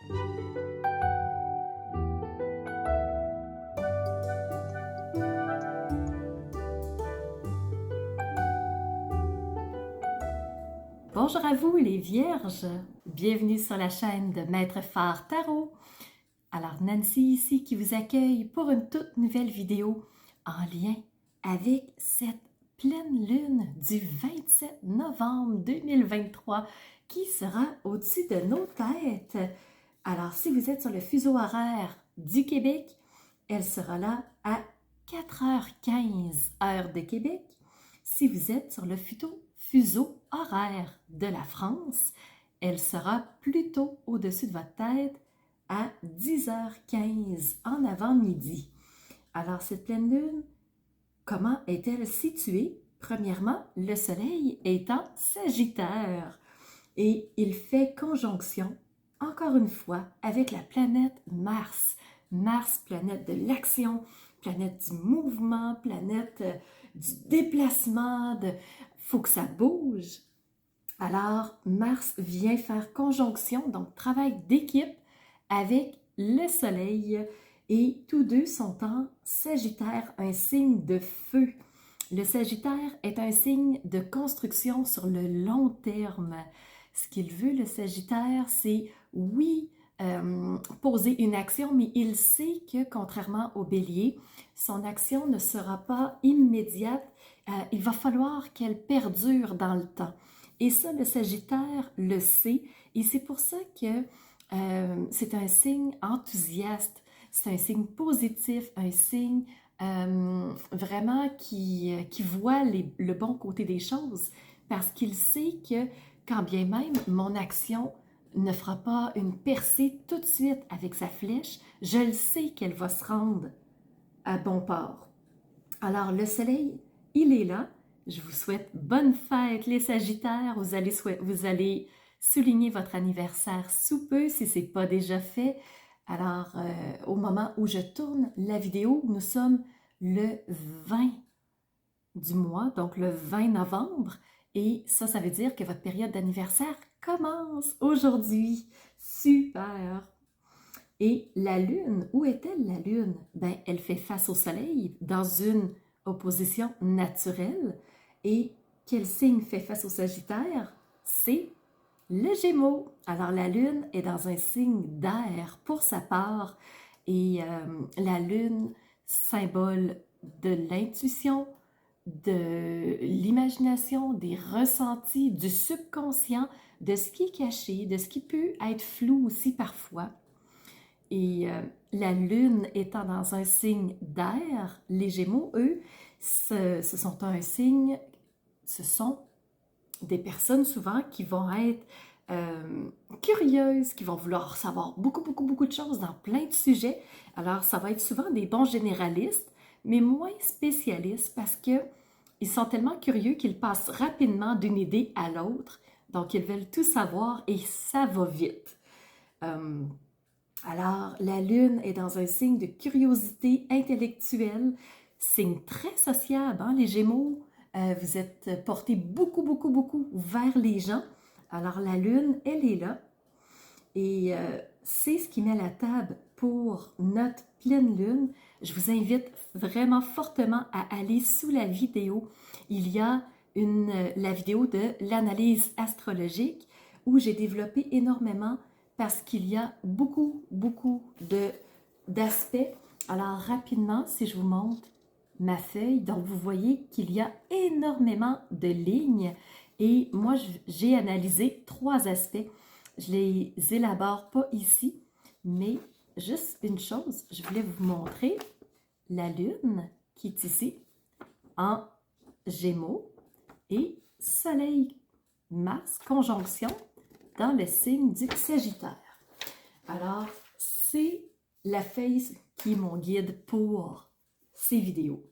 Bonjour à vous les vierges, bienvenue sur la chaîne de Maître Phare Tarot. Alors Nancy ici qui vous accueille pour une toute nouvelle vidéo en lien avec cette pleine lune du 27 novembre 2023 qui sera au-dessus de nos têtes. Alors si vous êtes sur le fuseau horaire du Québec, elle sera là à 4h15 heure de Québec. Si vous êtes sur le fuseau horaire de la France, elle sera plutôt au-dessus de votre tête à 10h15 en avant-midi. Alors, cette pleine lune, comment est-elle située? Premièrement, le soleil est en Sagittaire et il fait conjonction, encore une fois, avec la planète Mars. Mars, planète de l'action, planète du mouvement, planète du déplacement, faut que ça bouge. Alors, Mars vient faire conjonction, donc travail d'équipe avec le Soleil et tous deux sont en Sagittaire, un signe de feu. Le Sagittaire est un signe de construction sur le long terme. Ce qu'il veut, le Sagittaire, c'est oui, poser une action, mais il sait que contrairement au Bélier, son action ne sera pas immédiate. Il va falloir qu'elle perdure dans le temps. Et ça, le Sagittaire le sait et c'est pour ça que c'est un signe enthousiaste, c'est un signe positif, un signe vraiment qui voit le bon côté des choses parce qu'il sait que quand bien même mon action ne fera pas une percée tout de suite avec sa flèche, je le sais qu'elle va se rendre à bon port. Alors le soleil, il est là. Je vous souhaite bonne fête les Sagittaires. Vous allez souligner votre anniversaire sous peu si ce n'est pas déjà fait. Alors, au moment où je tourne la vidéo, nous sommes le 20 du mois, donc le 20 novembre. Et ça veut dire que votre période d'anniversaire commence aujourd'hui. Super! Et la Lune, où est-elle la Lune? Ben, elle fait face au Soleil dans une opposition naturelle. Et quel signe fait face au Sagittaire? C'est le Gémeaux. Alors la Lune est dans un signe d'air pour sa part. Et la Lune, symbole de l'intuition, de l'imagination, des ressentis, du subconscient, de ce qui est caché, de ce qui peut être flou aussi parfois. Et la Lune étant dans un signe d'air, les Gémeaux, eux, ce sont des personnes souvent qui vont être curieuses, qui vont vouloir savoir beaucoup de choses dans plein de sujets. Alors, ça va être souvent des bons généralistes, mais moins spécialistes parce qu'ils sont tellement curieux qu'ils passent rapidement d'une idée à l'autre. Donc, ils veulent tout savoir et ça va vite. Alors, la Lune est dans un signe de curiosité intellectuelle, signe très sociable, hein, les Gémeaux. Vous êtes portés beaucoup vers les gens. Alors, la Lune, elle est là. Et c'est ce qui met la table pour notre pleine Lune. Je vous invite vraiment fortement à aller sous la vidéo. Il y a la vidéo de l'analyse astrologique où j'ai développé énormément parce qu'il y a beaucoup d'aspects. Alors, rapidement, si je vous montre ma feuille, donc vous voyez qu'il y a énormément de lignes et moi, j'ai analysé 3 aspects. Je les élabore pas ici, mais juste une chose, je voulais vous montrer la Lune qui est ici en Gémeaux et Soleil, Mars, conjonction dans le signe du Sagittaire. Alors, c'est la feuille qui est mon guide pour ces vidéos.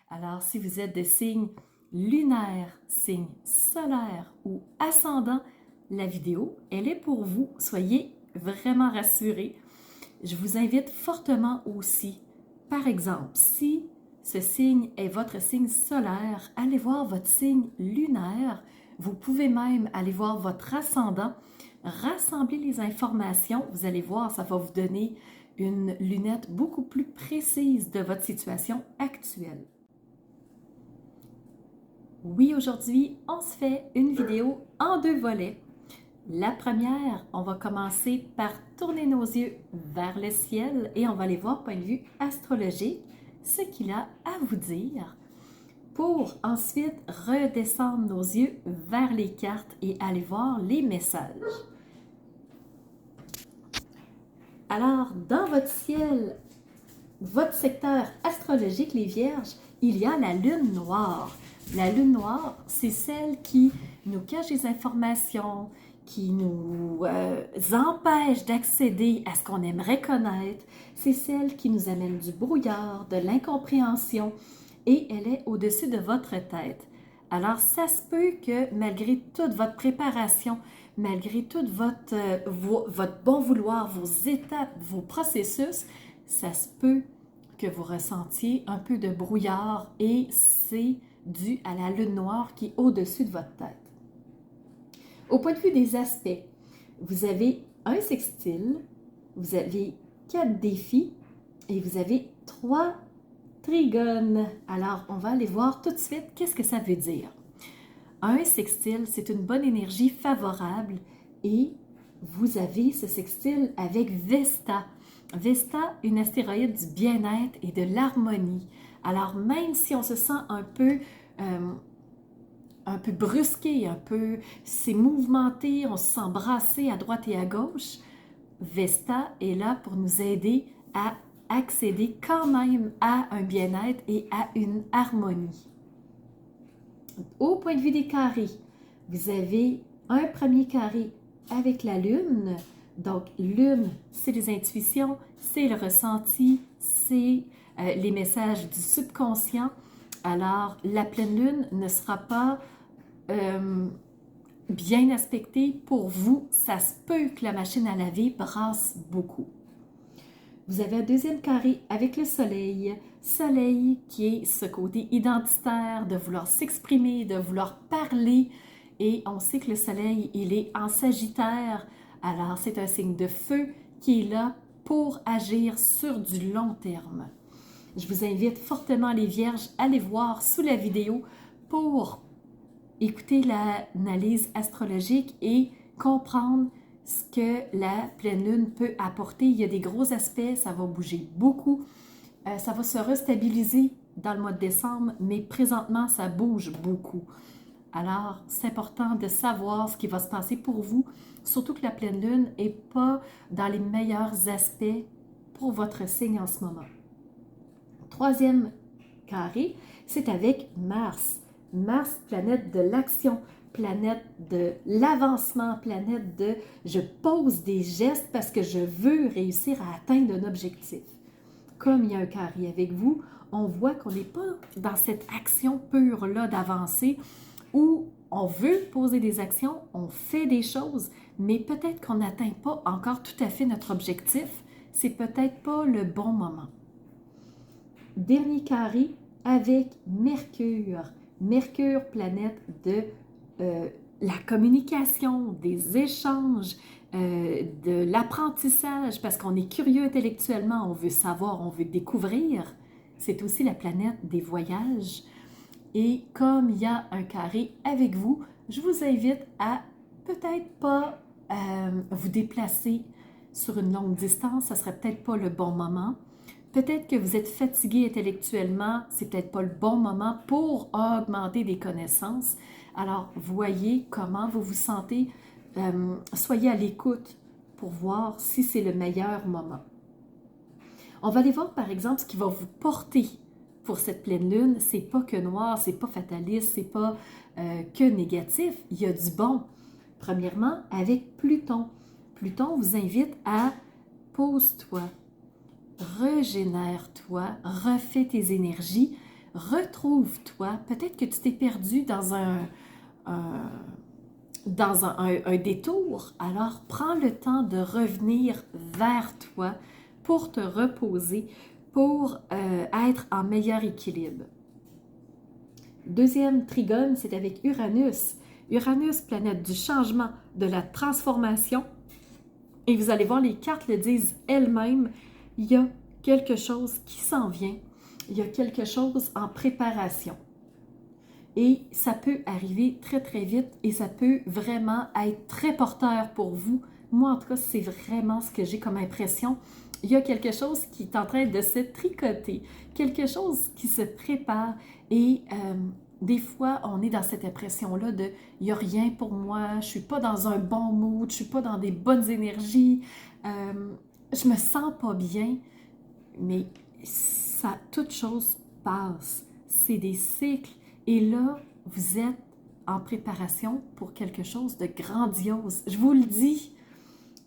Alors, si vous êtes de signe lunaire, signe solaire ou ascendant, la vidéo, elle est pour vous. Soyez vraiment rassurés. Je vous invite fortement aussi, par exemple, si ce signe est votre signe solaire, allez voir votre signe lunaire. Vous pouvez même aller voir votre ascendant rassemblez les informations. Vous allez voir, ça va vous donner une lunette beaucoup plus précise de votre situation actuelle. Oui, aujourd'hui, on se fait une vidéo en 2 volets. La première, on va commencer par tourner nos yeux vers le ciel et on va aller voir, point de vue astrologique, ce qu'il a à vous dire, pour ensuite redescendre nos yeux vers les cartes et aller voir les messages. Alors, dans votre ciel, votre secteur astrologique, les Vierges, il y a la lune noire. La lune noire, c'est celle qui nous cache des informations, qui nous empêche d'accéder à ce qu'on aimerait connaître. C'est celle qui nous amène du brouillard, de l'incompréhension, et elle est au-dessus de votre tête. Alors, ça se peut que malgré toute votre préparation, malgré tout votre bon vouloir, vos étapes, vos processus, ça se peut que vous ressentiez un peu de brouillard et c'est dû à la lune noire qui est au-dessus de votre tête. Au point de vue des aspects, vous avez un sextile, vous avez 4 défis et vous avez 3 trigones. Alors, on va aller voir tout de suite qu'est-ce que ça veut dire. Un sextile, c'est une bonne énergie favorable et vous avez ce sextile avec Vesta. Vesta, une astéroïde du bien-être et de l'harmonie. Alors, même si on se sent un peu brusqué, c'est mouvementé, on se sent brassé à droite et à gauche, Vesta est là pour nous aider à accéder quand même à un bien-être et à une harmonie. Au point de vue des carrés, vous avez un premier carré avec la lune. Donc, lune, c'est les intuitions, c'est le ressenti, c'est les messages du subconscient. Alors, la pleine lune ne sera pas bien aspectée pour vous. Ça se peut que la machine à laver brasse beaucoup. Vous avez un deuxième carré avec le soleil. Soleil qui est ce côté identitaire, de vouloir s'exprimer, de vouloir parler. Et on sait que le soleil, il est en Sagittaire. Alors, c'est un signe de feu qui est là pour agir sur du long terme. Je vous invite fortement, les Vierges, à aller voir sous la vidéo pour écouter l'analyse astrologique et comprendre ce que la pleine lune peut apporter. Il y a des gros aspects, ça va bouger beaucoup, ça va se restabiliser dans le mois de décembre, mais présentement, ça bouge beaucoup. Alors, c'est important de savoir ce qui va se passer pour vous, surtout que la pleine lune n'est pas dans les meilleurs aspects pour votre signe en ce moment. Troisième carré, c'est avec Mars. Mars, planète de l'action, planète de l'avancement, planète de je pose des gestes parce que je veux réussir à atteindre un objectif. Comme il y a un carré avec vous, on voit qu'on n'est pas dans cette action pure-là d'avancer où on veut poser des actions, on fait des choses, mais peut-être qu'on n'atteint pas encore tout à fait notre objectif. C'est peut-être pas le bon moment. Dernier carré avec Mercure. Mercure, planète de la communication, des échanges, de l'apprentissage, parce qu'on est curieux intellectuellement, on veut savoir, on veut découvrir. C'est aussi la planète des voyages. Et comme il y a un carré avec vous, je vous invite à peut-être pas vous déplacer sur une longue distance, ça serait peut-être pas le bon moment. Peut-être que vous êtes fatigué intellectuellement, c'est peut-être pas le bon moment pour augmenter des connaissances. Alors, voyez comment vous vous sentez, soyez à l'écoute pour voir si c'est le meilleur moment. On va aller voir par exemple ce qui va vous porter pour cette pleine lune. C'est pas que noir, c'est pas fataliste, c'est pas que négatif, il y a du bon. Premièrement, avec Pluton. Pluton vous invite à pose-toi. Régénère-toi, refais tes énergies, retrouve-toi. Peut-être que tu t'es perdu dans un détour. Alors, prends le temps de revenir vers toi pour te reposer, pour être en meilleur équilibre. Deuxième trigone, c'est avec Uranus. Uranus, planète du changement, de la transformation. Et vous allez voir, les cartes le disent elles-mêmes, il y a quelque chose qui s'en vient. Il y a quelque chose en préparation. Et ça peut arriver très, très vite et ça peut vraiment être très porteur pour vous. Moi, en tout cas, c'est vraiment ce que j'ai comme impression. Il y a quelque chose qui est en train de se tricoter, quelque chose qui se prépare et des fois, on est dans cette impression-là de « il n'y a rien pour moi, je ne suis pas dans un bon mood, je ne suis pas dans des bonnes énergies, je me sens pas bien ». Mais ça, toute chose passe, c'est des cycles. Et là, vous êtes en préparation pour quelque chose de grandiose. Je vous le dis.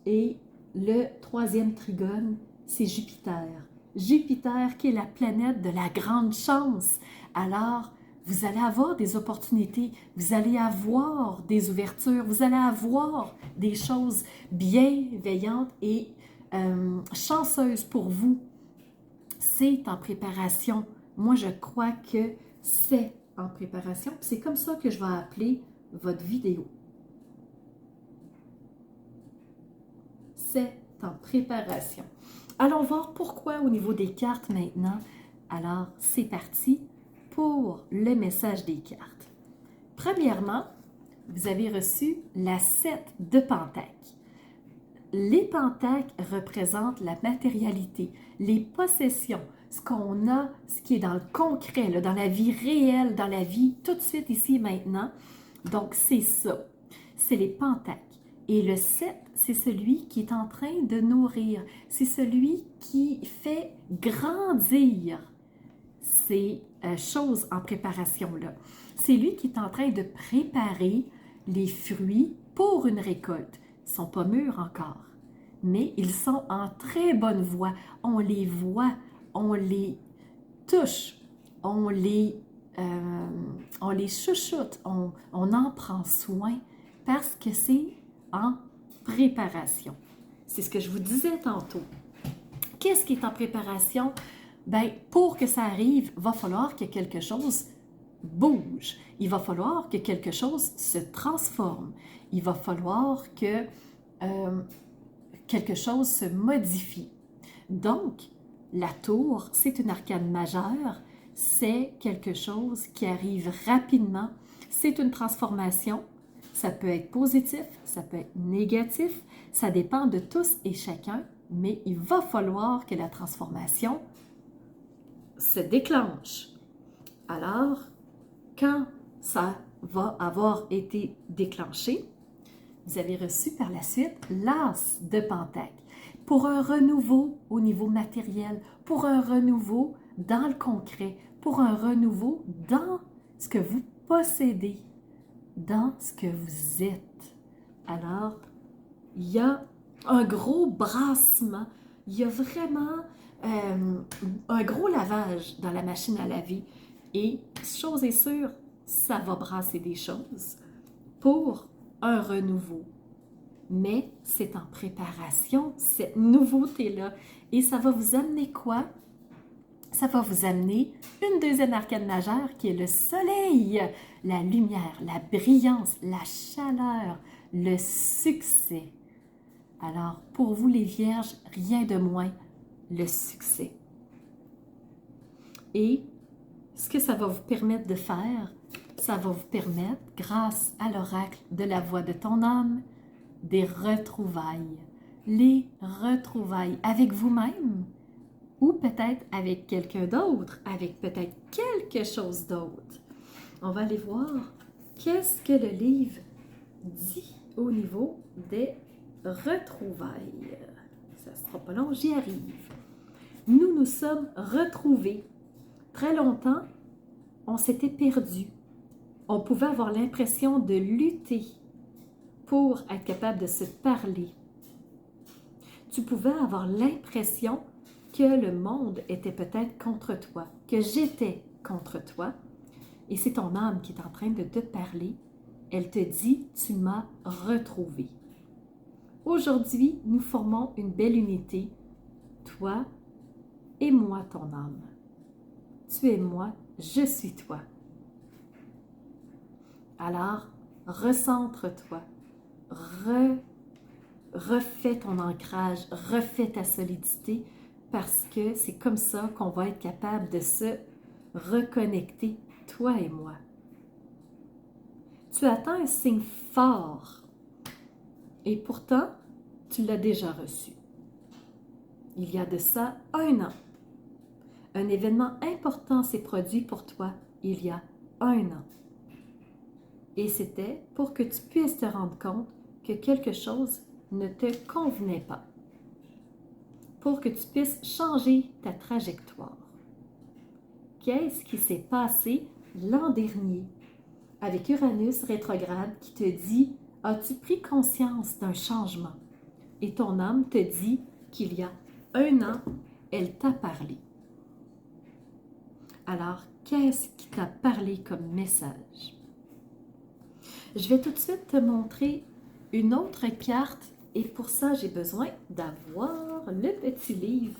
Et le troisième trigone, c'est Jupiter. Jupiter qui est la planète de la grande chance. Alors, vous allez avoir des opportunités, vous allez avoir des ouvertures, vous allez avoir des choses bienveillantes et chanceuses pour vous. C'est en préparation. Moi, je crois que c'est en préparation. C'est comme ça que je vais appeler votre vidéo. C'est en préparation. Allons voir pourquoi au niveau des cartes maintenant. Alors, c'est parti pour le message des cartes. Premièrement, vous avez reçu la 7 de Pentacles. Les pentacles représentent la matérialité, les possessions, ce qu'on a, ce qui est dans le concret, là, dans la vie réelle, dans la vie tout de suite ici et maintenant. Donc, c'est ça. C'est les pentacles. Et le 7, c'est celui qui est en train de nourrir. C'est celui qui fait grandir ces choses en préparation-là. C'est lui qui est en train de préparer les fruits pour une récolte. Ils ne sont pas mûrs encore, mais ils sont en très bonne voie. On les voit, on les touche, on les chouchoute, on en prend soin parce que c'est en préparation. C'est ce que je vous disais tantôt. Qu'est-ce qui est en préparation? Bien, pour que ça arrive, il va falloir que quelque chose bouge. Il va falloir que quelque chose se transforme. Il va falloir que quelque chose se modifie. Donc, la tour, c'est une arcane majeure, c'est quelque chose qui arrive rapidement. C'est une transformation. Ça peut être positif, ça peut être négatif, ça dépend de tous et chacun, mais il va falloir que la transformation se déclenche. Alors, quand ça va avoir été déclenché, vous avez reçu par la suite l'As de Pentacles pour un renouveau au niveau matériel, pour un renouveau dans le concret, pour un renouveau dans ce que vous possédez, dans ce que vous êtes. Alors, il y a un gros brassement, il y a vraiment un gros lavage dans la machine à laver. Et, chose est sûre, ça va brasser des choses pour un renouveau. Mais c'est en préparation, cette nouveauté-là. Et ça va vous amener quoi? Ça va vous amener une deuxième arcane majeure qui est le soleil, la lumière, la brillance, la chaleur, le succès. Alors, pour vous les vierges, rien de moins, le succès. Et ce que ça va vous permettre de faire, ça va vous permettre, grâce à l'oracle de la voix de ton âme, des retrouvailles. Les retrouvailles avec vous-même ou peut-être avec quelqu'un d'autre, avec peut-être quelque chose d'autre. On va aller voir qu'est-ce que le livre dit au niveau des retrouvailles. Ça ne sera pas long, j'y arrive. Nous nous sommes retrouvés. Très longtemps, on s'était perdus. On pouvait avoir l'impression de lutter pour être capable de se parler. Tu pouvais avoir l'impression que le monde était peut-être contre toi, que j'étais contre toi, et c'est ton âme qui est en train de te parler. Elle te dit, tu m'as retrouvé. Aujourd'hui, nous formons une belle unité, toi et moi, ton âme. Tu es moi, je suis toi. Alors, recentre-toi, refais ton ancrage, refais ta solidité, parce que c'est comme ça qu'on va être capable de se reconnecter, toi et moi. Tu attends un signe fort et pourtant, tu l'as déjà reçu. Il y a de ça 1 an. Un événement important s'est produit pour toi il y a 1 an. Et c'était pour que tu puisses te rendre compte que quelque chose ne te convenait pas. Pour que tu puisses changer ta trajectoire. Qu'est-ce qui s'est passé l'an dernier avec Uranus rétrograde qui te dit « As-tu pris conscience d'un changement? » Et ton âme te dit qu'il y a 1 an, elle t'a parlé. Alors, qu'est-ce qui t'a parlé comme message? Je vais tout de suite te montrer une autre carte et pour ça, j'ai besoin d'avoir le petit livre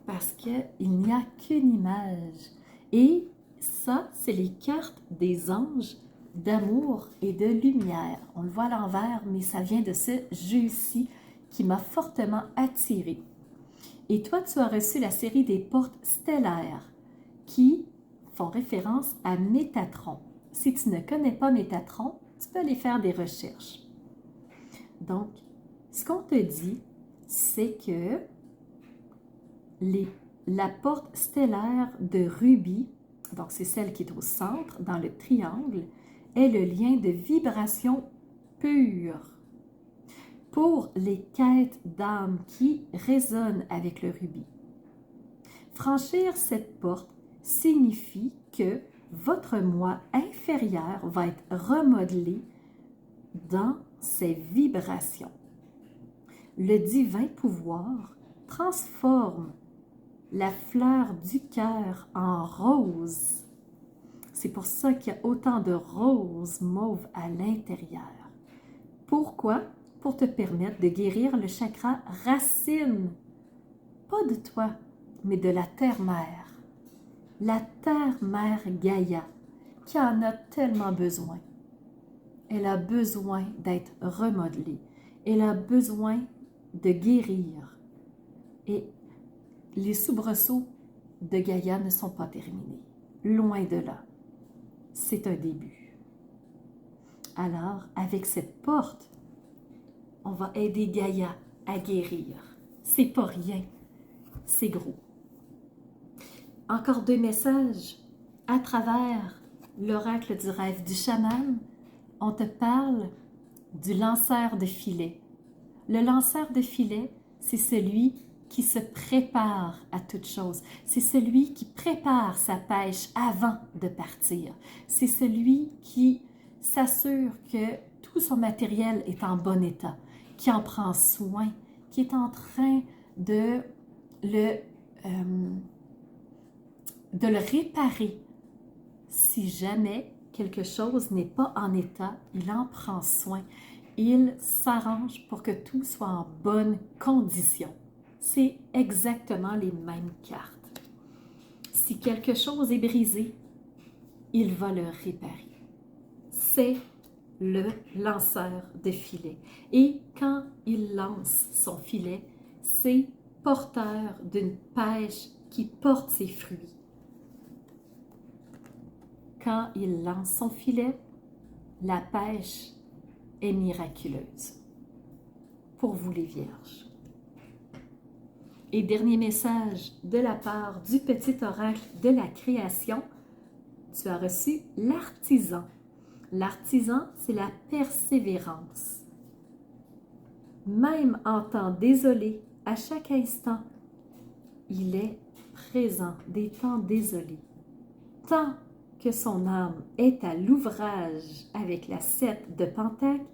parce qu'il n'y a qu'une image. Et ça, c'est les cartes des anges d'amour et de lumière. On le voit à l'envers, mais ça vient de ce jeu-ci qui m'a fortement attirée. Et toi, tu as reçu la série des portes stellaires qui font référence à Métatron. Si tu ne connais pas Métatron, tu peux aller faire des recherches. Donc, ce qu'on te dit, c'est que la porte stellaire de Rubis, donc c'est celle qui est au centre, dans le triangle, est le lien de vibration pure. Pour les quêtes d'âme qui résonnent avec le rubis. Franchir cette porte signifie que votre moi inférieur va être remodelé dans ses vibrations. Le divin pouvoir transforme la fleur du cœur en rose. C'est pour ça qu'il y a autant de roses mauves à l'intérieur. Pourquoi? Pour te permettre de guérir le chakra racine. Pas de toi, mais de la terre-mère. La terre-mère Gaïa, qui en a tellement besoin. Elle a besoin d'être remodelée. Elle a besoin de guérir. Et les soubresauts de Gaïa ne sont pas terminés. Loin de là. C'est un début. Alors, avec cette porte, on va aider Gaïa à guérir. C'est pas rien, c'est gros. Encore 2 messages. À travers l'oracle du rêve du chaman, on te parle du lanceur de filet. Le lanceur de filet, c'est celui qui se prépare à toute chose. C'est celui qui prépare sa pêche avant de partir. C'est celui qui s'assure que tout son matériel est en bon état, qui en prend soin, qui est en train de le réparer. Si jamais quelque chose n'est pas en état, il en prend soin. Il s'arrange pour que tout soit en bonne condition. C'est exactement les mêmes cartes. Si quelque chose est brisé, il va le réparer. C'est le lanceur de filet. Et quand il lance son filet, c'est porteur d'une pêche qui porte ses fruits. Quand il lance son filet, la pêche est miraculeuse. Pour vous les vierges. Et dernier message de la part du petit oracle de la création, tu as reçu l'artisan. L'artisan, c'est la persévérance. Même en temps désolé, à chaque instant, il est présent, des temps désolés. Tant que son âme est à l'ouvrage avec la 7 de Pentacle,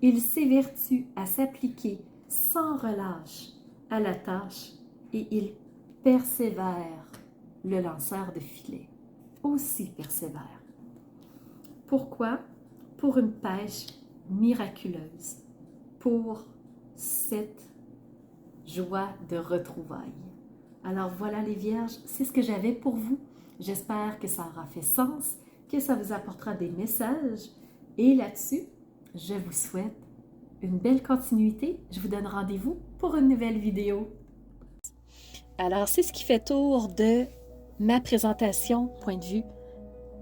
il s'évertue à s'appliquer sans relâche à la tâche et il persévère, le lanceur de filet. Aussi persévère. Pourquoi? Pour une pêche miraculeuse, pour cette joie de retrouvailles. Alors voilà les vierges, c'est ce que j'avais pour vous. J'espère que ça aura fait sens, que ça vous apportera des messages Et là-dessus, je vous souhaite une belle continuité. Je vous donne rendez-vous pour une nouvelle vidéo. Alors, c'est ce qui fait tour de ma présentation point de vue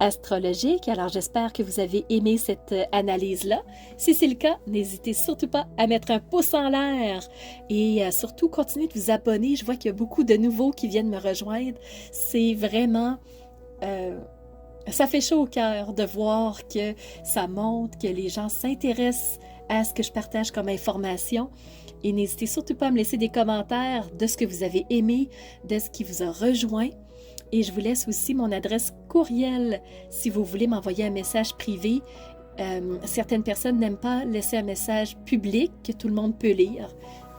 astrologique. Alors, j'espère que vous avez aimé cette analyse-là. Si c'est le cas, n'hésitez surtout pas à mettre un pouce en l'air et surtout continuez de vous abonner. Je vois qu'il y a beaucoup de nouveaux qui viennent me rejoindre. C'est vraiment... ça fait chaud au cœur de voir que ça monte, que les gens s'intéressent à ce que je partage comme information. Et n'hésitez surtout pas à me laisser des commentaires de ce que vous avez aimé, de ce qui vous a rejoint. Et je vous laisse aussi mon adresse courriel si vous voulez m'envoyer un message privé. Certaines personnes n'aiment pas laisser un message public que tout le monde peut lire.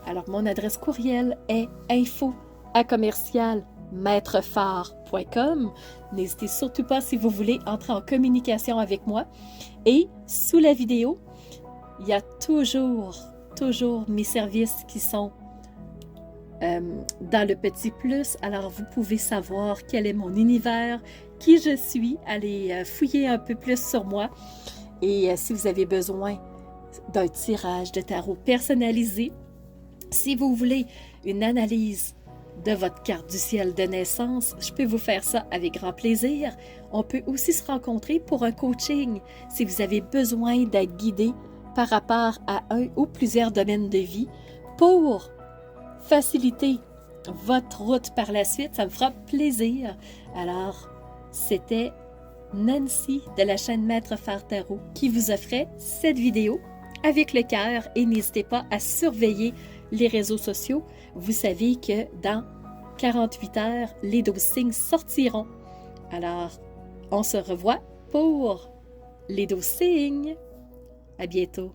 Alors, mon adresse courriel est info@commercialmaitrefort.com. N'hésitez surtout pas si vous voulez entrer en communication avec moi. Et sous la vidéo, il y a toujours mes services qui sont dans le petit plus. Alors, vous pouvez savoir quel est mon univers, qui je suis, allez fouiller un peu plus sur moi. Et si vous avez besoin d'un tirage de tarot personnalisé, si vous voulez une analyse de votre carte du ciel de naissance, je peux vous faire ça avec grand plaisir. On peut aussi se rencontrer pour un coaching si vous avez besoin d'être guidé par rapport à un ou plusieurs domaines de vie pour faciliter votre route par la suite. Ça me fera plaisir. Alors, c'était Nancy de la chaîne Maître Phare Tarot qui vous offrait cette vidéo avec le cœur et n'hésitez pas à surveiller les réseaux sociaux. Vous savez que dans 48 heures, les 12 signes sortiront. Alors, on se revoit pour les 12 signes. À bientôt.